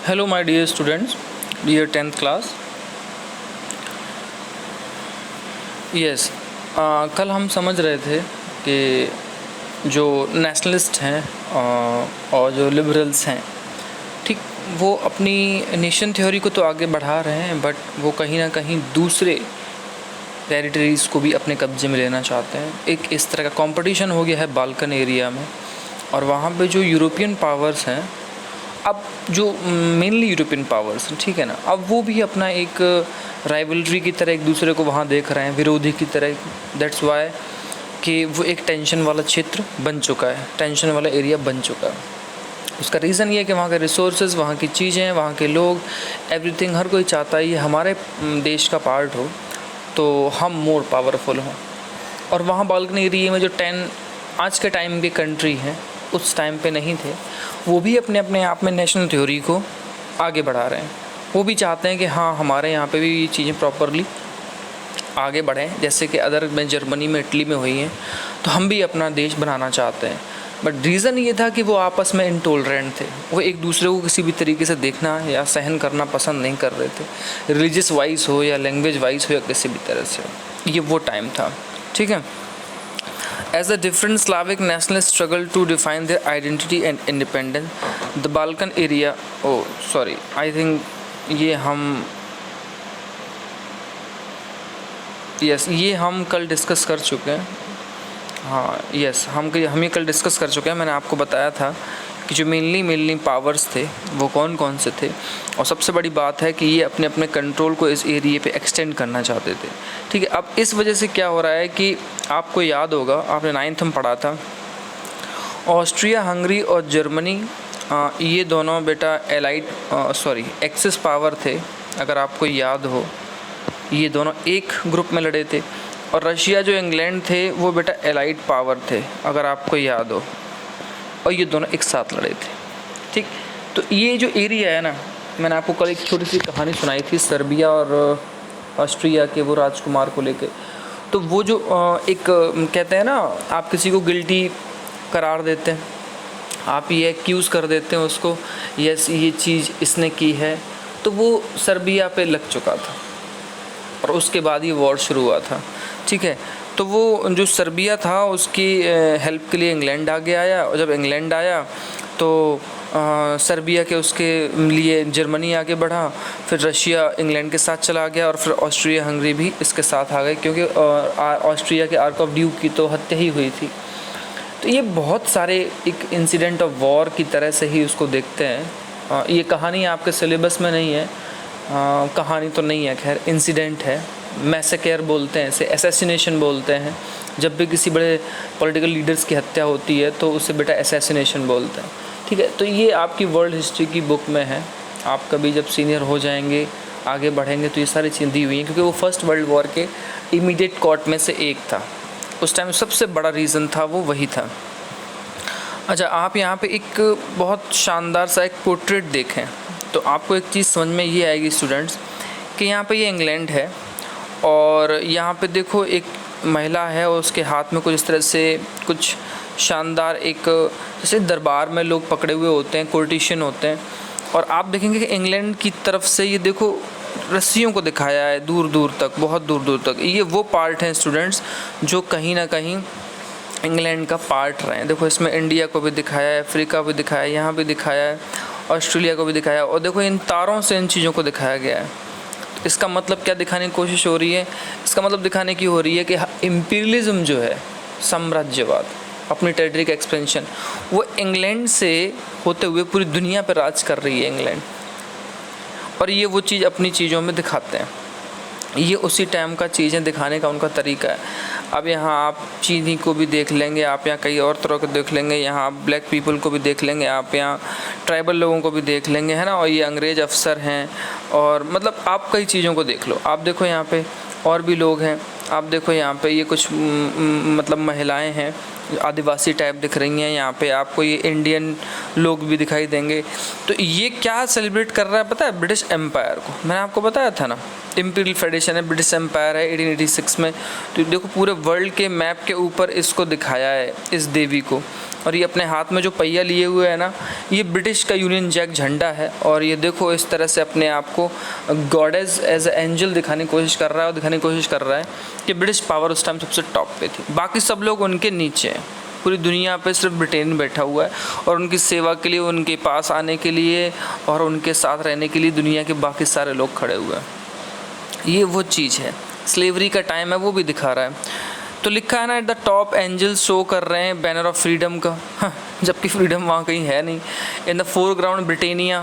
Hello my dear students, dear 10th class. Yes, कल हम समझ रहे थे कि जो नेशनलिस्ट हैं और जो लिबरल्स हैं, ठीक, वो अपनी नेशन थ्योरी को तो आगे बढ़ा रहे हैं, बट वो कहीं ना कहीं दूसरे टेरिटरीज़ को भी अपने कब्जे में लेना चाहते हैं। एक इस तरह का कंपटीशन हो गया है बाल्कन एरिया में, और वहाँ पे जो यूरोपियन पावर्स हैं, अब जो मेनली यूरोपियन पावर्स हैं, ठीक है ना, अब वो भी अपना एक राइवलरी की तरह एक दूसरे को वहाँ देख रहे हैं, विरोधी की तरह। दैट्स वाई कि वो एक टेंशन वाला क्षेत्र बन चुका है, टेंशन वाला एरिया बन चुका है। उसका रीज़न ये है कि वहाँ के रिसोर्सेज, वहाँ की चीज़ें, वहाँ के लोग, एवरीथिंग, हर कोई चाहता है ये हमारे देश का पार्ट हो तो हम मोर पावरफुल हों। और वहाँ बाल्कन एरिया में जो 10 आज के टाइम के कंट्री हैं, उस टाइम पे नहीं थे, वो भी अपने अपने आप में नेशनल थ्योरी को आगे बढ़ा रहे हैं। वो भी चाहते हैं कि हाँ, हमारे यहाँ पे भी ये चीज़ें प्रॉपरली आगे बढ़ें, जैसे कि अदर में जर्मनी में, इटली में हुई हैं, तो हम भी अपना देश बनाना चाहते हैं। बट रीज़न ये था कि वो आपस में इंटॉलरेंट थे, वो एक दूसरे को किसी भी तरीके से देखना या सहन करना पसंद नहीं कर रहे थे, रिलीजियस वाइज हो या लैंग्वेज वाइज हो या किसी भी तरह से। ये वो टाइम था, ठीक है। As the different Slavic nationalists struggle to define their identity and independence, the Balkan area, oh sorry, I think ये हम कल डिस्कस कर चुके हैं। हाँ, हम ये कल डिस्कस कर चुके हैं। मैंने आपको बताया था कि जो मेनली पावर्स थे वो कौन कौन से थे, और सबसे बड़ी बात है कि ये अपने अपने कंट्रोल को इस एरिया पे एक्सटेंड करना चाहते थे, ठीक है। अब इस वजह से क्या हो रहा है कि आपको याद होगा, आपने 9th में पढ़ा था, ऑस्ट्रिया, हंगरी और जर्मनी, ये दोनों बेटा एक्सिस पावर थे, अगर आपको याद हो। ये दोनों एक ग्रुप में लड़े थे, और रशिया जो इंग्लैंड थे वो बेटा एलाइड पावर थे, अगर आपको याद हो, और ये दोनों एक साथ लड़े थे, ठीक। तो ये जो एरिया है ना, मैंने आपको कल एक छोटी सी कहानी सुनाई थी सर्बिया और ऑस्ट्रिया के वो राजकुमार को लेके। तो वो जो एक कहते हैं ना, आप किसी को गिल्टी करार देते हैं, आप ये एक्यूज़ कर देते हैं उसको, यस ये चीज़ इसने की है, तो वो सर्बिया पे लग चुका था, और उसके बाद ये वॉर शुरू हुआ था, ठीक है। तो वो जो सर्बिया था उसकी हेल्प के लिए इंग्लैंड आगे आया, और जब इंग्लैंड आया तो सर्बिया के उसके लिए जर्मनी आगे बढ़ा, फिर रशिया इंग्लैंड के साथ चला गया, और फिर ऑस्ट्रिया हंगरी भी इसके साथ आ गए, क्योंकि ऑस्ट्रिया के आर्क ऑफ ड्यूक की तो हत्या ही हुई थी। तो ये बहुत सारे एक इंसिडेंट ऑफ वॉर की तरह से ही उसको देखते हैं। ये कहानी आपके सिलेबस में नहीं है, कहानी तो नहीं है, खैर इंसिडेंट है। मैसेकेयर बोलते हैं इसे, असैसिनेशन बोलते हैं। जब भी किसी बड़े पॉलिटिकल लीडर्स की हत्या होती है तो उसे बेटा असैसिनेशन बोलते हैं, ठीक है। तो ये आपकी वर्ल्ड हिस्ट्री की बुक में है। आप कभी जब सीनियर हो जाएंगे, आगे बढ़ेंगे, तो ये सारी चीज़ें दी हुई हैं, क्योंकि वो फर्स्ट वर्ल्ड वॉर के इमीडिएट कॉट में से एक था। उस टाइम सबसे बड़ा रीज़न था वो वही था। अच्छा, आप यहाँ पे एक बहुत शानदार सा एक पोर्ट्रेट देखें तो आपको एक चीज़ समझ में ये आएगी स्टूडेंट्स, कि यहाँ पे ये इंग्लैंड है, और यहाँ पे देखो एक महिला है, और उसके हाथ में कुछ इस तरह से कुछ शानदार एक, जैसे दरबार में लोग पकड़े हुए होते हैं, कोर्टिशियन होते हैं, और आप देखेंगे कि इंग्लैंड की तरफ से ये देखो रस्सियों को दिखाया है दूर दूर तक, बहुत दूर दूर तक। ये वो पार्ट हैं स्टूडेंट्स जो कहीं ना कहीं इंग्लैंड का पार्ट रहे हैं। देखो इसमें इंडिया को भी दिखाया है, अफ्रीका भी दिखाया है, यहाँ भी दिखाया है, ऑस्ट्रेलिया को भी दिखाया है, और देखो इन तारों से इन चीज़ों को दिखाया गया है। इसका मतलब क्या दिखाने की कोशिश हो रही है? इसका मतलब दिखाने की हो रही है कि इम्पीरियलिज्म जो है, साम्राज्यवाद, अपनी टेरिटरी का एक्सपेंशन, वो इंग्लैंड से होते हुए पूरी दुनिया पर राज कर रही है इंग्लैंड, और ये वो चीज़ अपनी चीज़ों में दिखाते हैं। ये उसी टाइम का चीज़ें दिखाने का उनका तरीका है। अब यहाँ आप चीनी को भी देख लेंगे, आप यहाँ कई और तरह को देख लेंगे, यहाँ आप ब्लैक पीपल को भी देख लेंगे, आप यहाँ ट्राइबल लोगों को भी देख लेंगे, है ना, और ये अंग्रेज़ अफसर हैं, और मतलब आप कई चीज़ों को देख लो। आप देखो यहाँ पे और भी लोग हैं, आप देखो यहाँ पे ये कुछ मतलब महिलाएं हैं, आदिवासी टाइप दिख रही हैं, यहाँ पे आपको ये इंडियन लोग भी दिखाई देंगे। तो ये क्या सेलिब्रेट कर रहा है पता है? ब्रिटिश एम्पायर को। मैंने आपको बताया था ना, इम्पीरियल फेडरेशन है, ब्रिटिश एम्पायर है 1886 में। तो देखो पूरे वर्ल्ड के मैप के ऊपर इसको दिखाया है, इस देवी को। और ये अपने हाथ में जो पहिया लिए हुए है ना, ये ब्रिटिश का यूनियन जैक झंडा है। और ये देखो इस तरह से अपने आप को गॉडेस एज ए एंजल दिखाने की कोशिश कर रहा है, और दिखाने की कोशिश कर रहा है कि ब्रिटिश पावर उस टाइम सबसे टॉप पे थी, बाकी सब लोग उनके नीचे हैं। पूरी दुनिया पे सिर्फ ब्रिटेन बैठा हुआ है, और उनकी सेवा के लिए, उनके पास आने के लिए और उनके साथ रहने के लिए दुनिया के बाकी सारे लोग खड़े हुए हैं। ये वो चीज़ है, स्लेवरी का टाइम है वो भी दिखा रहा है। तो लिखा है ना, at the top angels show कर रहे हैं बैनर ऑफ फ्रीडम का, जबकि फ्रीडम वहाँ कहीं है नहीं। इन द फोरग्राउंड ब्रिटेनिया,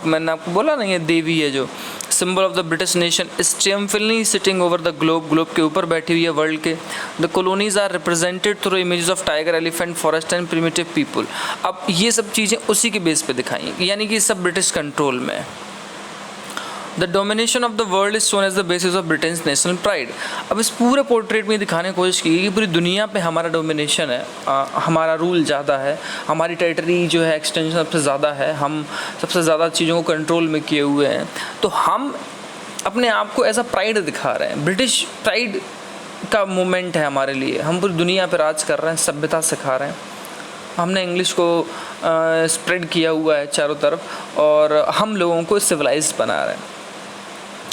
मैंने आपको बोला ना, ये देवी है जो symbol of the British nation, is triumphantly sitting over the globe, globe के ऊपर बैठी हुई है वर्ल्ड के। The colonies are represented through images of tiger, elephant, forest and primitive people. अब ये सब चीज़ें उसी के बेस पे दिखाई, यानी कि सब ब्रिटिश कंट्रोल में है। The domination of the world is shown as the basis of Britain's national pride. अब इस पूरे पोर्ट्रेट में दिखाने की कोशिश की कि पूरी दुनिया पे हमारा डोमिनेशन है, हमारा रूल ज़्यादा है, हमारी टेरिटरी जो है एक्सटेंशन सबसे ज़्यादा है, हम सबसे ज़्यादा चीज़ों को कंट्रोल में किए हुए हैं। तो हम अपने आप को एज अ प्राइड दिखा रहे हैं, ब्रिटिश प्राइड का मोमेंट है हमारे लिए। हम पूरी दुनिया पर राज कर रहे हैं, सभ्यता सिखा रहे हैं। हमने इंग्लिश को स्प्रेड किया हुआ है चारों तरफ, और हम लोगों को सिविलाइज्ड बना रहे हैं।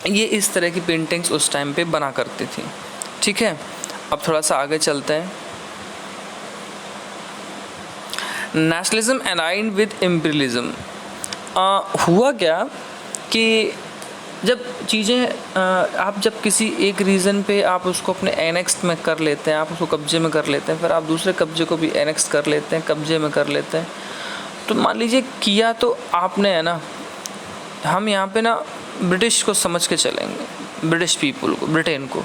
ये इस तरह की पेंटिंग्स उस टाइम पे बना करती थी। ठीक है, अब थोड़ा सा आगे चलते हैं। Nationalism aligned with imperialism. हुआ क्या कि जब चीज़ें आप जब किसी एक रीजन पे आप उसको अपने एनेक्स में कर लेते हैं, आप उसको कब्जे में कर लेते हैं, फिर आप दूसरे कब्जे को भी एनेक्स कर लेते हैं, कब्जे में कर लेते हैं। तो मान लीजिए किया तो आपने है ना, हम यहाँ पे ना ब्रिटिश को समझ के चलेंगे, ब्रिटिश पीपल को, ब्रिटेन को।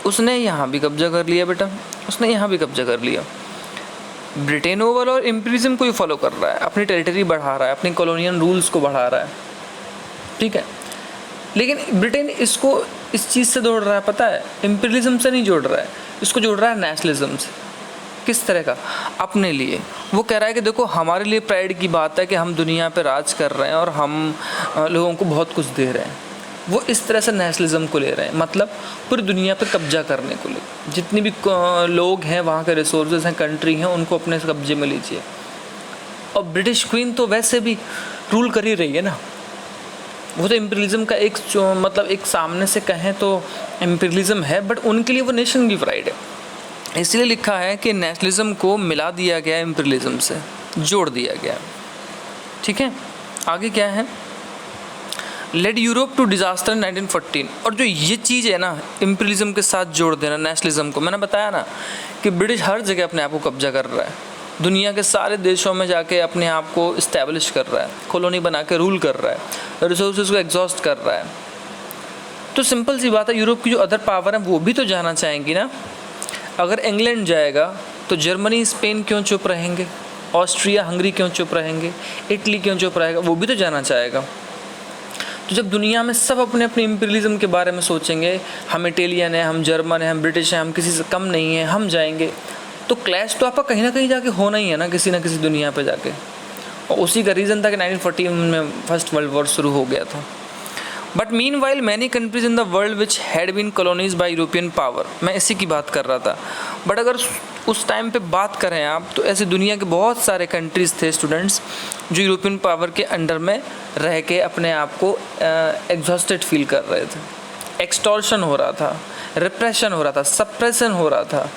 उसने यहाँ भी कब्जा कर लिया बेटा, उसने यहाँ भी कब्जा कर लिया। ब्रिटेन ओवरऑल और इम्पीरियलिज्म को ही फॉलो कर रहा है, अपनी टेरिटरी बढ़ा रहा है, अपनी कॉलोनियल रूल्स को बढ़ा रहा है। ठीक है, लेकिन ब्रिटेन इसको इस चीज़ से जोड़ रहा है, पता है, इम्पीरियलिज्म से नहीं जोड़ रहा है, इसको जोड़ रहा है नेशनलिज्म से। किस तरह का? अपने लिए। वो कह रहा है कि देखो हमारे लिए प्राइड की बात है कि हम दुनिया पे राज कर रहे हैं और हम लोगों को बहुत कुछ दे रहे हैं। वो इस तरह से नेशनलिज्म को ले रहे हैं, मतलब पूरी दुनिया पे कब्जा करने को ले, जितनी भी लोग हैं, वहाँ के रिसोर्सेज हैं, कंट्री हैं, उनको अपने कब्जे में लीजिए। और ब्रिटिश क्वीन तो वैसे भी रूल कर ही रही है ना, वो तो इम्पीरियलिज्म का एक मतलब एक सामने से कहें तो इम्पीरियलिज्म है, बट उनके लिए वो नेशन की प्राइड है। इसलिए लिखा है कि नेशनलिज्म को मिला दिया गया इम्पीरियलिज्म से, जोड़ दिया गया। ठीक है, आगे क्या है? Led Europe to disaster 1914। और जो ये चीज़ है ना, इम्पीरियलिज्म के साथ जोड़ देना नेशनलिज्म को, मैंने बताया ना कि ब्रिटिश हर जगह अपने आप को कब्जा कर रहा है, दुनिया के सारे देशों में जाके अपने आप को इस्टेब्लिश कर रहा है, कॉलोनी बना के रूल कर रहा है, रिसोर्सेज को एग्जॉस्ट कर रहा है। तो सिंपल सी बात है, यूरोप की जो अदर पावर है वो भी तो जाना चाहेंगी ना। अगर इंग्लैंड जाएगा तो जर्मनी, स्पेन क्यों चुप रहेंगे? ऑस्ट्रिया, हंगरी क्यों चुप रहेंगे? इटली क्यों चुप रहेगा? वो भी तो जाना चाहेगा। तो जब दुनिया में सब अपने अपने इम्पीरियलिज्म के बारे में सोचेंगे, हम इटालियन हैं, हम जर्मन हैं, हम ब्रिटिश हैं, हम किसी से कम नहीं हैं, हम जाएंगे, तो क्लैश तो आपका कहीं ना कहीं जाके होना ही है ना किसी दुनिया पे जाके। और उसी का रीज़न था कि 1914 में फर्स्ट वर्ल्ड वॉर शुरू हो गया था। But meanwhile many countries in the world which had been colonies by European power, मैं इसी की बात कर रहा था। बट अगर उस टाइम पे बात करें आप, तो ऐसे दुनिया के बहुत सारे कंट्रीज़ थे स्टूडेंट्स जो यूरोपियन पावर के अंडर में रह के अपने आप को एग्जॉस्टेड फील कर रहे थे। एक्सटॉर्शन हो रहा था, रिप्रेशन हो रहा था, सप्रेशन हो रहा था।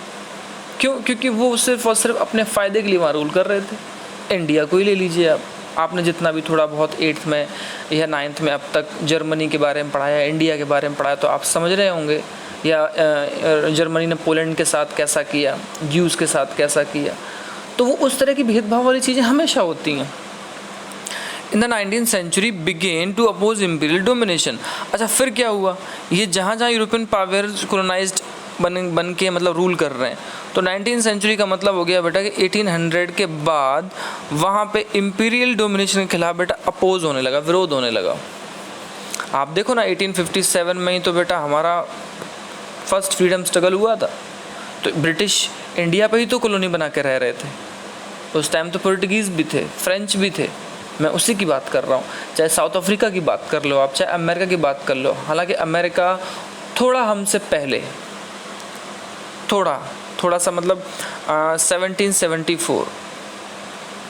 क्यों? क्योंकि वो सिर्फ और सिर्फ अपने फ़ायदे के लिए वहाँ रूल कर रहे थे। इंडिया को ही ले लीजिए आपने जितना भी थोड़ा बहुत 8th में या 9th में अब तक जर्मनी के बारे में पढ़ाया, इंडिया के बारे में पढ़ाया, तो आप समझ रहे होंगे, या जर्मनी ने पोलैंड के साथ कैसा किया, ज्यूज़ के साथ कैसा किया। तो वो उस तरह की भेदभाव वाली चीज़ें हमेशा होती हैं। In the 19th century began to oppose imperial domination. अच्छा, फिर क्या हुआ? ये जहाँ जहाँ यूरोपियन पावर कोलोनाइज्ड बन के मतलब रूल कर रहे हैं, तो 19th सेंचुरी का मतलब हो गया बेटा कि 1800 के बाद वहाँ पे इम्पीरियल डोमिनेशन के खिलाफ बेटा अपोज होने लगा, विरोध होने लगा। आप देखो ना 1857 में ही तो बेटा हमारा फर्स्ट फ्रीडम स्ट्रगल हुआ था। तो ब्रिटिश इंडिया पे ही तो कॉलोनी बना के रह रहे थे। उस टाइम तो पोर्टुगीज़ भी थे, फ्रेंच भी थे, मैं उसी की बात कर रहा हूँ। चाहे साउथ अफ्रीका की बात कर लो आप, चाहे अमेरिका की बात कर लो, हालांकि अमेरिका थोड़ा हमसे पहले, थोड़ा सा मतलब 1774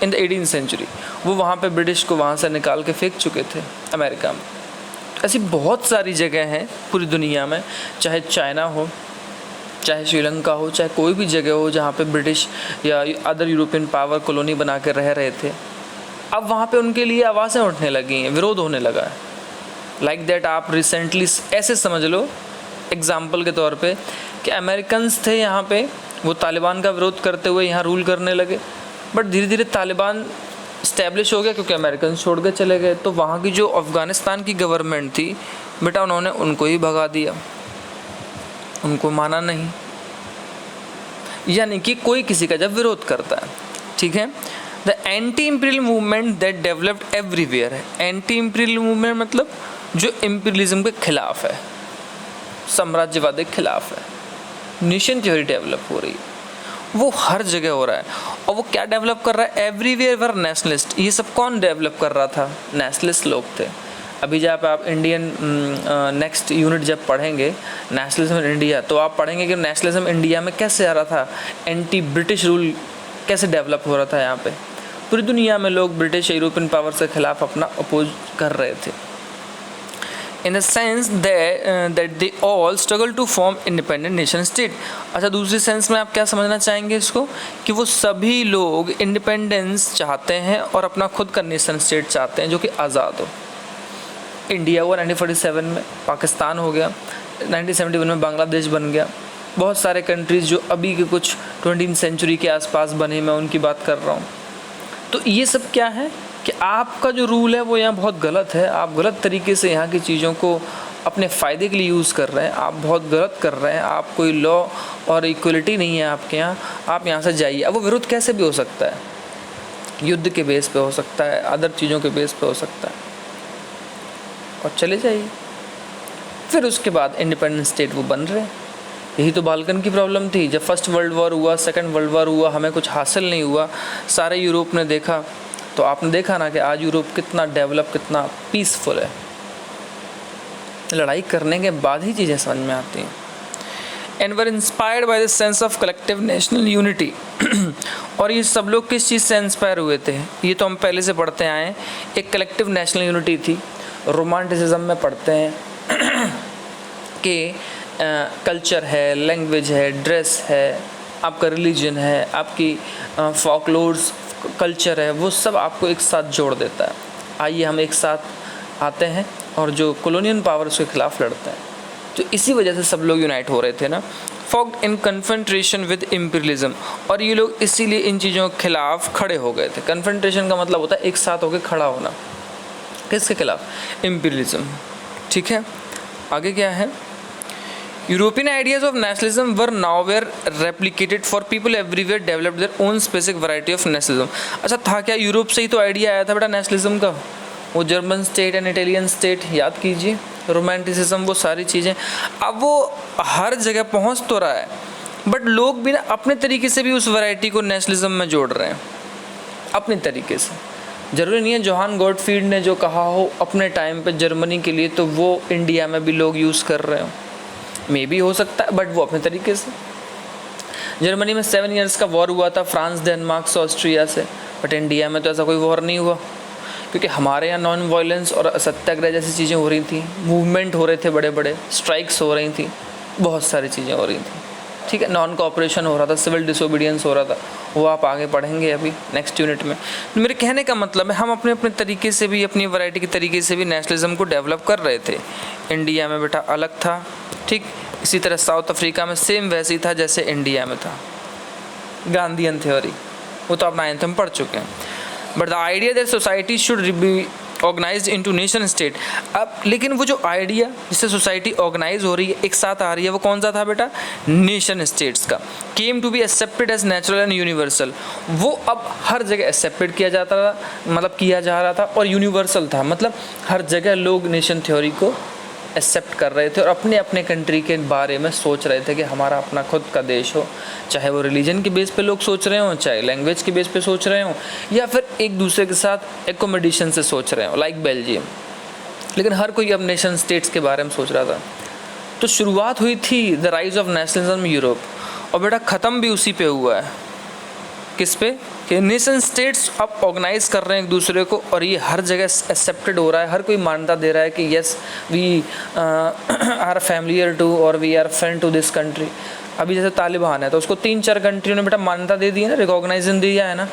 इन द 18th सेंचुरी वो वहाँ पे ब्रिटिश को वहाँ से निकाल के फेंक चुके थे अमेरिका में। ऐसी बहुत सारी जगह हैं पूरी दुनिया में, चाहे चाइना हो, चाहे श्रीलंका हो, चाहे कोई भी जगह हो जहाँ पे ब्रिटिश या अदर यूरोपियन पावर कॉलोनी बना के रह रहे थे। अब वहाँ पे उनके लिए आवाज़ें उठने लगी हैं, विरोध होने लगा है। लाइक दैट आप रिसेंटली ऐसे समझ लो एग्जाम्पल के तौर पे कि अमेरिकन्स थे यहाँ पे, वो तालिबान का विरोध करते हुए यहाँ रूल करने लगे, बट धीरे धीरे तालिबान इस्टेब्लिश हो गया क्योंकि अमेरिकन छोड़ के चले गए। तो वहाँ की जो अफ़गानिस्तान की गवर्नमेंट थी बेटा, उन्होंने उनको ही भगा दिया, उनको माना नहीं। यानी कि कोई किसी का जब विरोध करता है, ठीक है। The anti imperial movement that developed everywhere है। एंटी इम्पीरियल मूवमेंट मतलब जो इम्पीरियलिज्म के खिलाफ है, साम्राज्यवाद के खिलाफ है, नेशन थ्योरी डेवलप हो रही है, वो हर जगह हो रहा है। और वो क्या डेवलप कर रहा है? एवरीवेयर वर नेशनलिस्ट। ये सब कौन डेवलप कर रहा था? नेशनलिस्ट लोग थे। अभी जब आप इंडियन नेक्स्ट यूनिट जब पढ़ेंगे नेशनलिज्म इन इंडिया, तो आप पढ़ेंगे कि नेशनलिज्म इंडिया में कैसे आ रहा था, एंटी ब्रिटिश रूल कैसे डेवलप हो रहा था। यहाँ पे पूरी दुनिया में लोग ब्रिटिश यूरोपियन पावर के खिलाफ अपना अपोज कर रहे थे। In the sense that they all struggle to form independent nation state. अच्छा, दूसरी सेंस में आप क्या समझना चाहेंगे इसको, कि वो सभी लोग इंडिपेंडेंस चाहते हैं और अपना खुद का नेशन स्टेट चाहते हैं जो कि आज़ाद हो। इंडिया हुआ 1947 में, पाकिस्तान हो गया 1971 में, बांग्लादेश बन गया, बहुत सारे कंट्रीज़ जो अभी के कुछ 20th सेंचुरी के आसपास बने, मैं उनकी बात कर रहा हूँ। तो ये सब क्या है कि आपका जो रूल है वो यहाँ बहुत गलत है, आप गलत तरीके से यहाँ की चीज़ों को अपने फ़ायदे के लिए यूज़ कर रहे हैं, आप बहुत गलत कर रहे हैं, आप कोई लॉ और इक्वलिटी नहीं है आपके यहाँ, आप यहाँ से जाइए। अब वो विरोध कैसे भी हो सकता है, युद्ध के बेस पे हो सकता है, अदर चीज़ों के बेस पे हो सकता है, और चले जाइए। फिर उसके बाद इंडिपेंडेंट स्टेट वो बन रहे हैं। यही तो बाल्कन की प्रॉब्लम थी। जब फर्स्ट वर्ल्ड वॉर हुआ, सेकंड वर्ल्ड वॉर हुआ, हमें कुछ हासिल नहीं हुआ, सारे यूरोप ने देखा, तो आपने देखा ना कि आज यूरोप कितना डेवलप, कितना पीसफुल है। लड़ाई करने के बाद ही चीज़ें समझ में आती हैं। And were inspired by the sense of collective national unity. और ये सब लोग किस चीज़ से इंस्पायर हुए थे? ये तो हम पहले से पढ़ते आए हैं, एक कलेक्टिव नेशनल यूनिटी थी। रोमांटिसिज्म में पढ़ते हैं कि कल्चर है, लैंग्वेज है, ड्रेस है, आपका रिलीजन है, आपकी फॉकलोर्स कल्चर है, वो सब आपको एक साथ जोड़ देता है। आइए हम एक साथ आते हैं और जो कॉलोनियल पावर्स के खिलाफ लड़ते हैं। तो इसी वजह से सब लोग यूनाइट हो रहे थे ना, fogged in confrontation with imperialism. और ये लोग इसीलिए इन चीज़ों के खिलाफ खड़े हो गए थे। कन्फ्रंटेशन का मतलब होता है एक साथ होकर खड़ा होना। किसके खिलाफ? इम्पीरियलिज्म। ठीक है, आगे क्या है? European ideas of nationalism were nowhere replicated for people everywhere developed their own specific variety of nationalism। अच्छा, था क्या? यूरोप से ही तो आइडिया आया था बेटा नेशनलिज्म का। वो German state and Italian state याद कीजिए, रोमांटिसिज्म, वो सारी चीज़ें। अब वो हर जगह पहुंच तो रहा है, बट लोग भी ना अपने तरीके से भी उस वैरायटी को नेशनलिज्म में जोड़ रहे हैं, अपने तरीके से। ज़रूरी नहीं है जोहान गॉडफ्रीड ने जो कहा हो अपने टाइम पे जर्मनी के लिए, तो वो इंडिया में भी लोग यूज़ कर रहे हो। मे भी हो सकता है, बट वो अपने तरीके से। जर्मनी में 7 ईयर्स का वॉर हुआ था फ्रांस, डेनमार्क से, ऑस्ट्रिया से, बट इंडिया में तो ऐसा कोई वॉर नहीं हुआ, क्योंकि हमारे यहाँ नॉन वायलेंस और सत्याग्रह जैसी चीज़ें हो रही थी, मूवमेंट हो रहे थे, बड़े बड़े स्ट्राइक्स हो रही थी, बहुत सारी चीज़ें हो रही थी। ठीक है, नॉन कोऑपरेशन हो रहा था, सिविल डिसोबीडियंस हो रहा था, वो आप आगे पढ़ेंगे अभी नेक्स्ट यूनिट में। तो मेरे कहने का मतलब है हम अपने अपने तरीके से भी, अपनी वैरायटी के तरीके से भी नेशनलिज्म को डेवलप कर रहे थे। इंडिया में बेटा अलग था, ठीक, इसी तरह साउथ अफ्रीका में सेम वैसे ही था जैसे इंडिया में था। गांधीयन थ्योरी, वो तो अपना एंथम पढ़ चुके हैं। But the idea that society should be organised into nation state. अब लेकिन वो जो आइडिया जिससे सोसाइटी ऑर्गेनाइज हो रही है, एक साथ आ रही है, वो कौन सा था बेटा? नेशन स्टेट्स का। Came to be accepted as natural and universal. वो अब हर जगह एक्सेप्टेड किया जाता था, मतलब किया जा रहा था, और यूनिवर्सल था, मतलब हर जगह लोग नेशन थ्योरी को एक्सेप्ट कर रहे थे और अपने अपने कंट्री के बारे में सोच रहे थे कि हमारा अपना खुद का देश हो, चाहे वो रिलीजन के बेस पे लोग सोच रहे हों, चाहे लैंग्वेज के बेस पे सोच रहे हों, या फिर एक दूसरे के साथ एकोमोडेशन से सोच रहे हों, लाइक बेल्जियम। लेकिन हर कोई अब नेशन स्टेट्स के बारे में सोच रहा था। तो शुरुआत हुई थी the rise of nationalism Europe, और बेटा ख़त्म भी उसी पे हुआ है। किस पे? कि नेशन स्टेट्स अब ऑर्गेनाइज कर रहे हैं एक दूसरे को, और ये हर जगह एक्सेप्टेड हो रहा है। हर कोई मान्यता दे रहा है कि yes we are familiar to और we are friend to this country. अभी जैसे तालिबान है तो उसको 3-4 कंट्रियों ने बेटा मान्यता दे दी है ना, रिकॉग्नाइजेशन दिया है ना,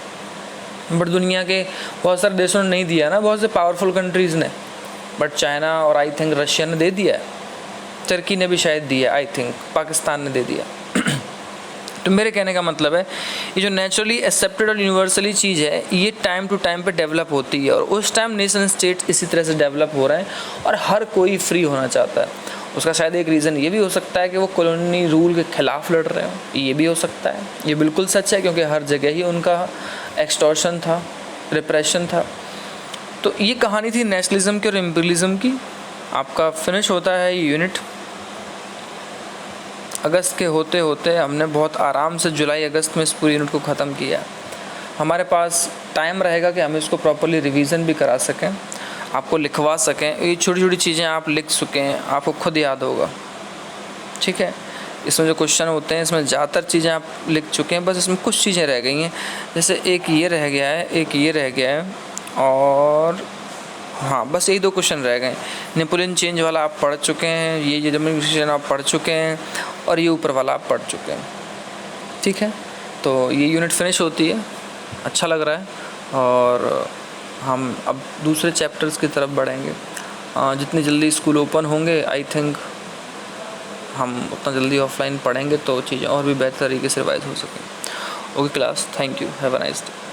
बट दुनिया के बहुत सारे देशों ने नहीं दिया ना, बहुत से पावरफुल कंट्रीज़ ने, बट चाइना और आई थिंक रशिया ने दे दिया है, टर्की ने भी शायद दिया, आई थिंक पाकिस्तान ने दे दिया। तो मेरे कहने का मतलब है ये जो नेचुरली एक्सेप्टेड और यूनिवर्सली चीज़ है ये टाइम टू टाइम पे डेवलप होती है, और उस टाइम नेशन स्टेट इसी तरह से डेवलप हो रहे हैं और हर कोई फ्री होना चाहता है। उसका शायद एक रीज़न ये भी हो सकता है कि वो कॉलोनी रूल के ख़िलाफ़ लड़ रहे हो, ये भी हो सकता है। ये बिल्कुल सच है क्योंकि हर जगह ही उनका एक्सटॉर्शन था, रिप्रेशन था। तो ये कहानी थी नेशनलिज्म की और इम्पीरियलिज्म की। आपका फिनिश होता है ये यूनिट। अगस्त के होते होते हमने बहुत आराम से जुलाई अगस्त में इस पूरी यूनिट को ख़त्म किया। हमारे पास टाइम रहेगा कि हम इसको प्रॉपर्ली रिवीजन भी करा सकें, आपको लिखवा सकें। ये छोटी छोटी चीज़ें आप लिख चुकें, आपको खुद याद होगा, ठीक है। इसमें जो क्वेश्चन होते हैं इसमें ज़्यादातर चीज़ें आप लिख चुके हैं, बस इसमें कुछ चीज़ें रह गई हैं। जैसे एक ये रह गया है, एक ये रह गया है, और हाँ बस यही 2 क्वेश्चन रह गए। नेपोलियन चेंज वाला आप पढ़ चुके हैं, ये डेमोक्रेटाइजेशन आप पढ़ चुके हैं, और ये ऊपर वाला आप पढ़ चुके हैं, ठीक है। तो ये यूनिट फिनिश होती है, अच्छा लग रहा है, और हम अब दूसरे चैप्टर्स की तरफ बढ़ेंगे। जितनी जल्दी स्कूल ओपन होंगे आई थिंक हम उतना जल्दी ऑफलाइन पढ़ेंगे तो चीज़ें और भी बेहतर तरीके से रिवाइज हो सकें। Okay class, thank you, have a nice day.